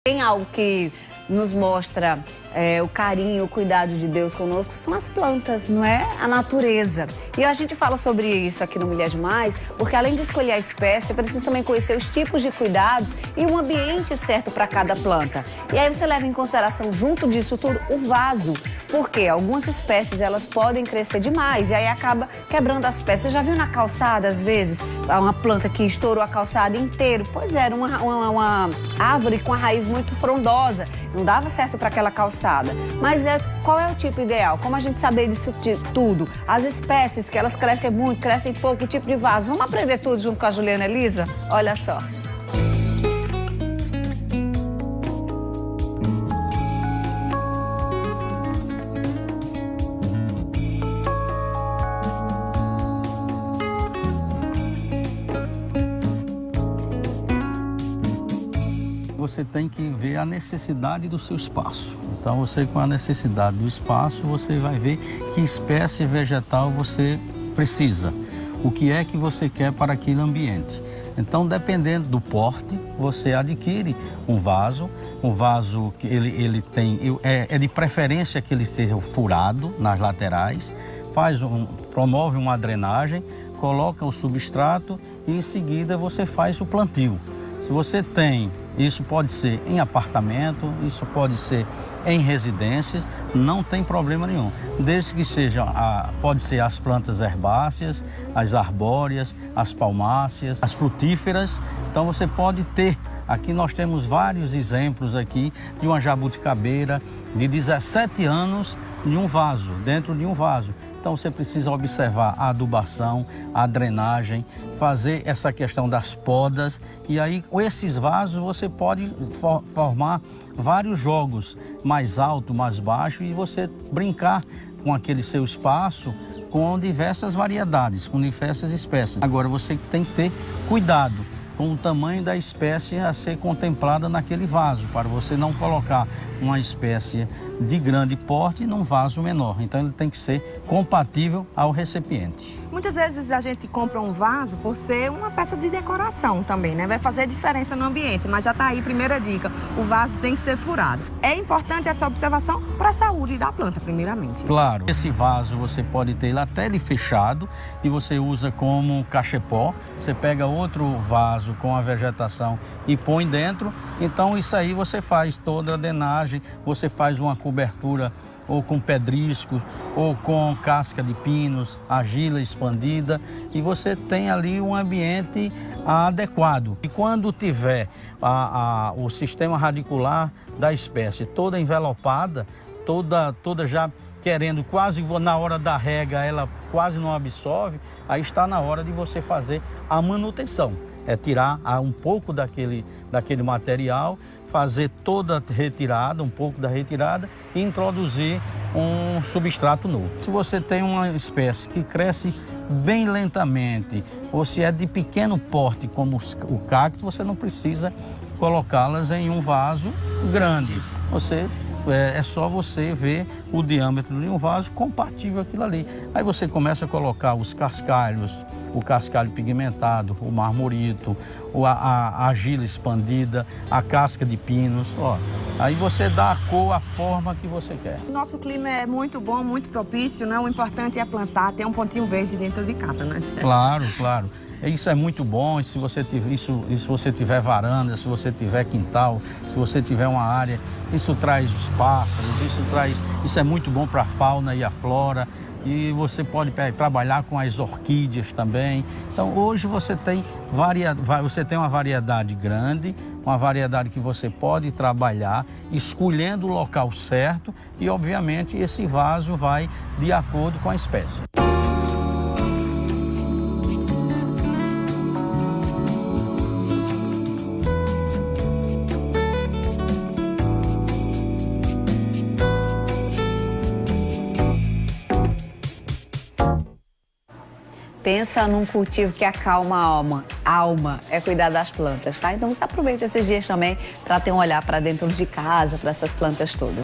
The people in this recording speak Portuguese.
Tem algo que nos mostra o carinho, o cuidado de Deus conosco, são as plantas, não é? A natureza. E a gente fala sobre isso aqui no Mulher Demais, porque além de escolher a espécie, precisa também conhecer os tipos de cuidados e um ambiente certo para cada planta. E aí você leva em consideração, junto disso tudo, o vaso. Porque algumas espécies, elas podem crescer demais e aí acaba quebrando as peças. Você já viu na calçada, às vezes, uma planta que estourou a calçada inteira? Pois é, era uma árvore com a raiz muito frondosa. Não dava certo para aquela calçada. Mas qual é o tipo ideal? Como a gente saber disso tudo? As espécies que elas crescem muito, crescem pouco, o tipo de vaso. Vamos aprender tudo junto com a Juliana Elisa? Olha só. Você tem que ver a necessidade do seu espaço. Então, você com a necessidade do espaço, você vai ver que espécie vegetal você precisa. O que é que você quer para aquele ambiente. Então, dependendo do porte, você adquire um vaso. Um vaso que ele tem, é de preferência que ele seja furado nas laterais. Promove uma drenagem, coloca o substrato e em seguida você faz o plantio. Se você tem, isso pode ser em apartamento, isso pode ser em residências, não tem problema nenhum. Desde que pode ser as plantas herbáceas, as arbóreas, as palmáceas, as frutíferas. Então você pode ter, aqui nós temos vários exemplos aqui de uma jabuticabeira de 17 anos em um vaso, dentro de um vaso. Então você precisa observar a adubação, a drenagem, fazer essa questão das podas e aí com esses vasos você pode formar vários jogos, mais alto, mais baixo e você brincar com aquele seu espaço com diversas variedades, com diversas espécies. Agora você tem que ter cuidado com o tamanho da espécie a ser contemplada naquele vaso, para você não colocar uma espécie de grande porte num vaso menor. Então ele tem que ser compatível ao recipiente. Muitas vezes a gente compra um vaso por ser uma peça de decoração também, né? Vai fazer diferença no ambiente, mas já tá aí, primeira dica, o vaso tem que ser furado. É importante essa observação para a saúde da planta, primeiramente. Claro, esse vaso você pode ter ele até ele fechado e você usa como cachepó. Você pega outro vaso com a vegetação e põe dentro, então isso aí você faz toda a drenagem, você faz uma cobertura ou com pedrisco, ou com casca de pinos, argila expandida, e você tem ali um ambiente adequado. E quando tiver o sistema radicular da espécie toda envelopada, toda já querendo, quase na hora da rega, ela quase não absorve, aí está na hora de você fazer a manutenção. É tirar um pouco daquele material, fazer toda a retirada, um pouco da retirada e introduzir um substrato novo. Se você tem uma espécie que cresce bem lentamente ou se é de pequeno porte como o cacto, você não precisa colocá-las em um vaso grande. É só você ver o diâmetro de um vaso compatível aquilo ali. Aí você começa a colocar os cascalhos, o cascalho pigmentado, o marmorito, a argila expandida, a casca de pinos, ó. Aí você dá a cor, a forma que você quer. O nosso clima é muito bom, muito propício, né? O importante é plantar, ter um pontinho verde dentro de casa, né? Claro, claro. Isso é muito bom, e se você tiver varanda, se você tiver quintal, se você tiver uma área, isso traz os pássaros, isso é muito bom para a fauna e a flora. E você pode trabalhar com as orquídeas também. Então hoje você tem uma variedade grande, uma variedade que você pode trabalhar, escolhendo o local certo e obviamente esse vaso vai de acordo com a espécie. Pensa num cultivo que acalma a alma, é cuidar das plantas, tá? Então você aproveita esses dias também para ter um olhar para dentro de casa, para essas plantas todas.